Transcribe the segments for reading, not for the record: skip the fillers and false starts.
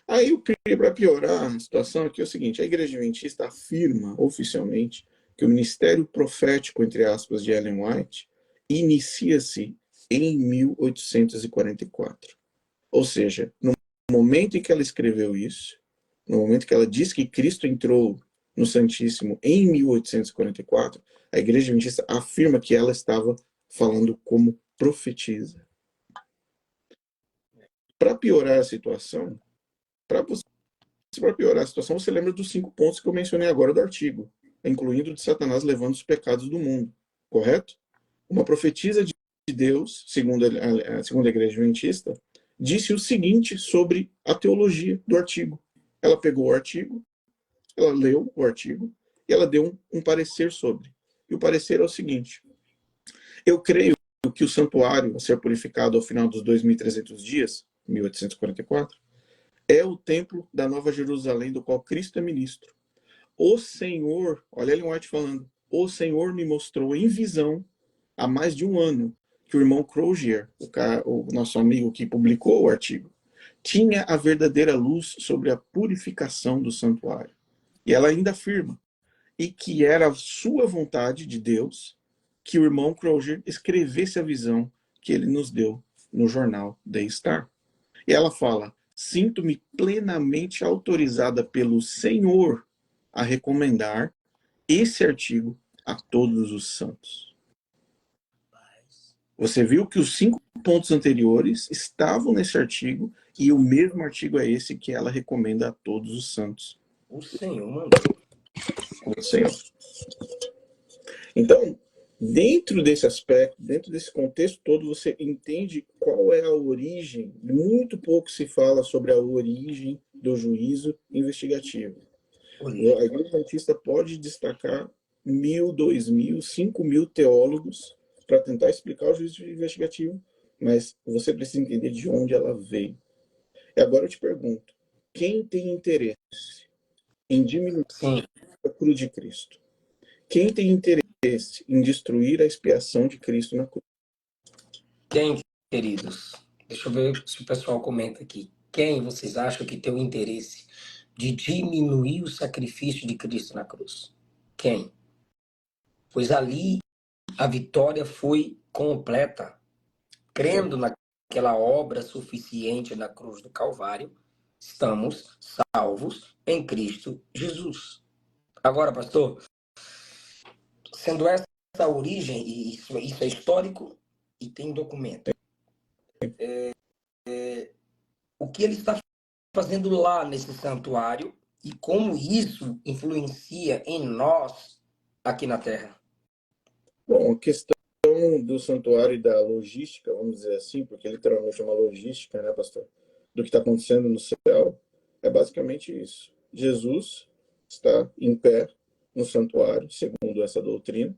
Aí, para piorar a situação, aqui é o seguinte: a Igreja Adventista afirma oficialmente que o ministério profético, entre aspas, de Ellen White inicia-se em 1844. Ou seja, no momento em que ela escreveu isso, no momento que ela diz que Cristo entrou no Santíssimo em 1844, a Igreja Adventista afirma que ela estava falando como profetisa. Para piorar a situação, para piorar a situação, você lembra dos 5 pontos que eu mencionei agora do artigo, incluindo de Satanás levando os pecados do mundo, correto? Uma profetisa de Deus, segundo a Igreja Adventista, disse o seguinte sobre a teologia do artigo. Ela pegou o artigo, ela leu o artigo e ela deu um parecer sobre. E o parecer é o seguinte: eu creio que o santuário a ser purificado ao final dos 2.300 dias, 1844, é o templo da Nova Jerusalém, do qual Cristo é ministro. O Senhor, olha Ellen White falando, o Senhor me mostrou em visão, há mais de um ano, que o irmão Crozier, o nosso amigo que publicou o artigo, tinha a verdadeira luz sobre a purificação do santuário. E ela ainda afirma, e que era a sua vontade de Deus que o irmão Crozier escrevesse a visão que ele nos deu no jornal The Star. E ela fala: sinto-me plenamente autorizada pelo Senhor a recomendar esse artigo a todos os santos. Você viu que os 5 pontos anteriores estavam nesse artigo e o mesmo artigo é esse que ela recomenda a todos os santos. O Senhor mandou. O Senhor. Então, dentro desse aspecto, dentro desse contexto todo, você entende qual é a origem. Muito pouco se fala sobre a origem do juízo investigativo. A Igreja Adventista pode destacar 1.000, 2.000, 5.000 teólogos para tentar explicar o juízo investigativo, mas você precisa entender de onde ela veio. E agora eu te pergunto: quem tem interesse em diminuir a cruz de Cristo? Quem tem interesse em destruir a expiação de Cristo na cruz? Quem, queridos? Deixa eu ver se o pessoal comenta aqui. Quem vocês acham que tem o interesse de diminuir o sacrifício de Cristo na cruz? Quem? Pois ali a vitória foi completa. Crendo naquela obra suficiente na cruz do Calvário, estamos salvos em Cristo Jesus. Agora, pastor, sendo essa a origem, e isso é histórico e tem documento, o que ele está fazendo lá nesse santuário e como isso influencia em nós aqui na Terra? Bom, a questão do santuário e da logística, vamos dizer assim, porque literalmente é uma logística, né, pastor, do que está acontecendo no céu, é basicamente isso. Jesus está em pé no santuário, segundo essa doutrina,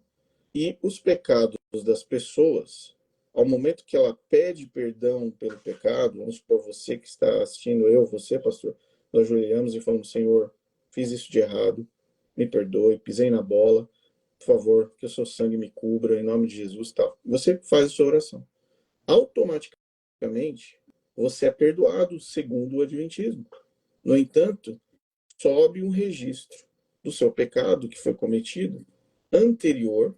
e os pecados das pessoas, ao momento que ela pede perdão pelo pecado, vamos supor você que está assistindo, eu, você, pastor, nós ajoelhamos e falamos: Senhor, fiz isso de errado, me perdoe, pisei na bola, por favor, que o seu sangue me cubra, em nome de Jesus, tal. Você faz a sua oração. Automaticamente, você é perdoado segundo o Adventismo. No entanto, sobe um registro do seu pecado que foi cometido anterior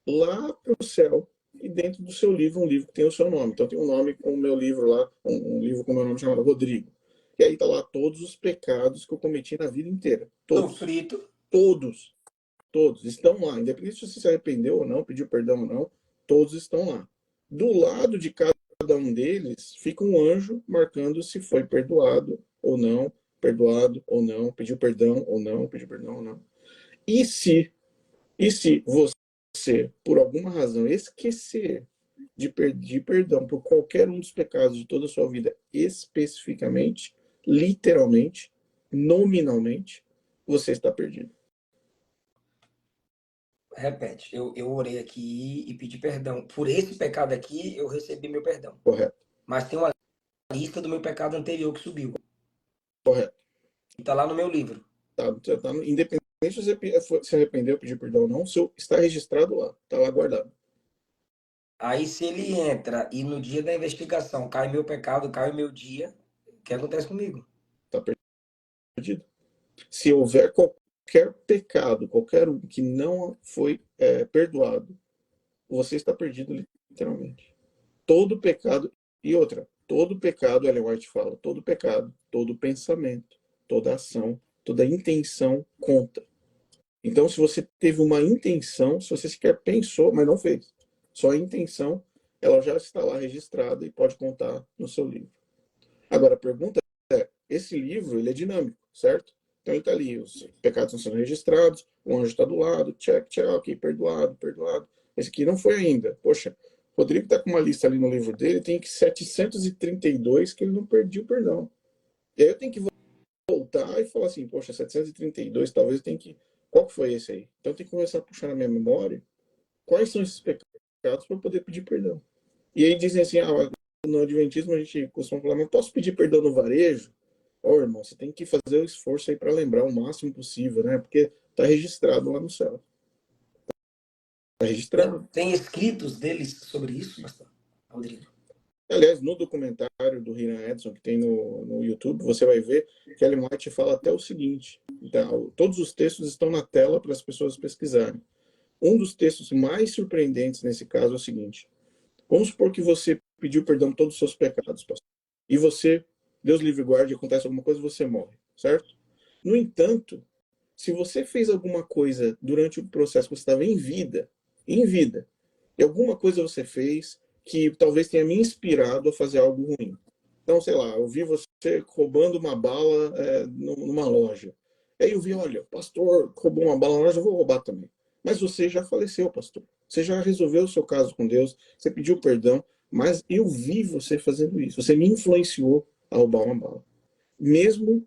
lá para o céu e dentro do seu livro, um livro que tem o seu nome. Então tem um nome com o meu livro lá, um livro com o meu nome chamado Rodrigo. E aí tá lá todos os pecados que eu cometi na vida inteira. Todos. Sofrido. Todos. Todos estão lá. Independente se você se arrependeu ou não, pediu perdão ou não, todos estão lá. Do lado de cada um deles fica um anjo marcando se foi perdoado ou não, pediu perdão ou não, pediu perdão ou não. E se você, por alguma razão, esquecer de pedir perdão por qualquer um dos pecados de toda a sua vida, especificamente, literalmente, nominalmente, você está perdido. Repete, eu orei aqui e pedi perdão. Por esse pecado aqui, eu recebi meu perdão. Correto. Mas tem uma lista do meu pecado anterior que subiu. Correto. E tá lá no meu livro. Tá, independente se você se arrependeu, pedir perdão ou não, está registrado lá, está lá guardado. Aí se ele entra e no dia da investigação cai meu pecado, cai o meu dia, o que acontece comigo? está perdido. Se houver qualquer pecado, qualquer um que não foi perdoado, você está perdido literalmente. Todo pecado, e outra, todo pecado, Ellen White fala, todo pecado, todo pensamento, toda ação, toda intenção conta. Então, se você teve uma intenção, se você sequer pensou, mas não fez, só a intenção, ela já está lá registrada e pode contar no seu livro. Agora, a pergunta é, esse livro, ele é dinâmico, certo? Então, ele está ali, os pecados estão sendo registrados, o anjo está do lado, check, check, ok, perdoado, perdoado. Esse aqui não foi ainda. Poxa, o Rodrigo está com uma lista ali no livro dele, tem que 732 que ele não perdeu perdão. E aí eu tenho que voltar e falar assim, poxa, 732, talvez eu tenha que... Qual que foi esse aí? Então, eu tenho que começar a puxar na minha memória quais são esses pecados para poder pedir perdão. E aí dizem assim, no Adventismo a gente costuma falar, mas posso pedir perdão no varejo? Irmão, você tem que fazer o esforço aí para lembrar o máximo possível, né? Porque tá registrado lá no céu. Tá registrado. Tem escritos deles sobre isso, pastor Rodrigo? Aliás, no documentário do Hiram Edson, que tem no YouTube, você vai ver que Ellen White fala até o seguinte. Então, todos os textos estão na tela para as pessoas pesquisarem. Um dos textos mais surpreendentes nesse caso é o seguinte. Vamos supor que você pediu perdão por todos os seus pecados, pastor. E você, Deus livre e guarde, acontece alguma coisa e você morre, certo? No entanto, se você fez alguma coisa durante o processo que você estava em vida, e alguma coisa você fez que talvez tenha me inspirado a fazer algo ruim. Então, sei lá, eu vi você roubando uma bala numa loja. Aí eu vi, olha, o pastor roubou uma bala na loja, eu vou roubar também. Mas você já faleceu, pastor. Você já resolveu o seu caso com Deus, você pediu perdão, mas eu vi você fazendo isso. Você me influenciou a roubar uma bala. Mesmo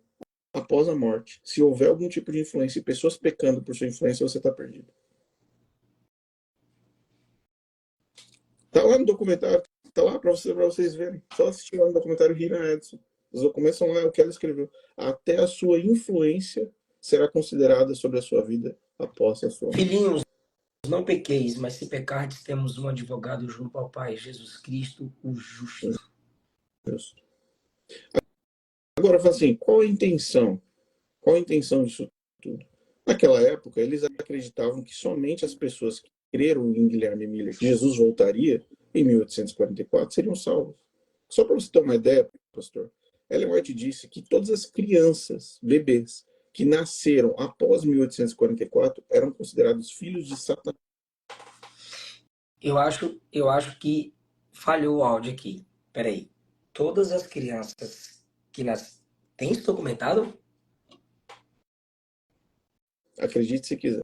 após a morte, se houver algum tipo de influência e pessoas pecando por sua influência, você está perdido. Tá lá no documentário, tá lá para vocês verem. Só assistir lá no documentário Hiram Edson. Os documentos são lá, o que ela escreveu. Até a sua influência será considerada sobre a sua vida após a sua morte. Filhinhos, não pequeis, mas se pecardes, temos um advogado junto ao Pai, Jesus Cristo, o justo. Justo. Agora, fala assim, qual a intenção? Qual a intenção disso tudo? Naquela época, eles acreditavam que somente as pessoas que creram em Guilherme Miller, que Jesus voltaria em 1844, seriam salvos. Só para você ter uma ideia, pastor, Ellen White disse que todas as crianças, bebês, que nasceram após 1844 eram considerados filhos de Satanás. Eu acho que falhou o áudio aqui. Peraí. Todas as crianças que nasceram... Tem isso documentado? Acredite se quiser.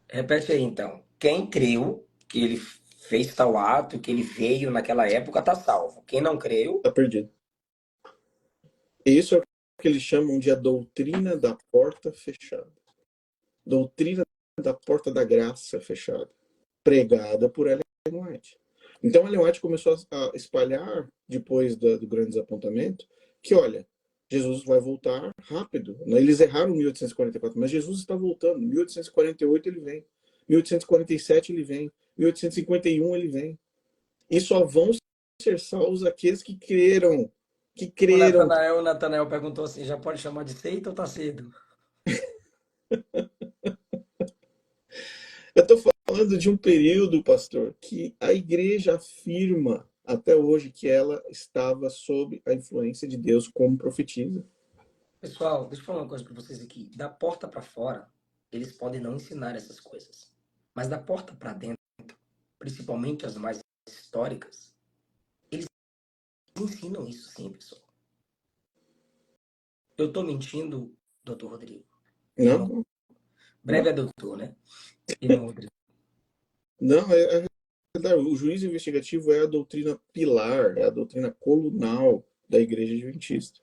Repete aí, então. Quem creu que ele fez tal ato, que ele veio naquela época, tá salvo. Quem não creu... Está perdido. E isso é o que eles chamam de a doutrina da porta fechada. Doutrina da porta da graça fechada. Pregada por Ellen White. Então, Ellen White começou a espalhar, depois do grande desapontamento, que, olha, Jesus vai voltar rápido. Eles erraram em 1844, mas Jesus está voltando. Em 1848 ele vem. 1847 ele vem. 1851 ele vem. E só vão ser salvos aqueles que creram. Que creram. O Natanael perguntou assim, já pode chamar de seita ou tá cedo? Eu estou falando de um período, pastor, que a igreja afirma até hoje que ela estava sob a influência de Deus, como profetiza. Pessoal, deixa eu falar uma coisa para vocês aqui. Da porta para fora, eles podem não ensinar essas coisas. Mas da porta para dentro, principalmente as mais históricas, eles ensinam isso sim, pessoal. Eu tô mentindo, doutor Rodrigo? Não? Breve é doutor, né? Irmão Rodrigo. Não, o juízo investigativo é a doutrina pilar, é a doutrina colunal da igreja adventista.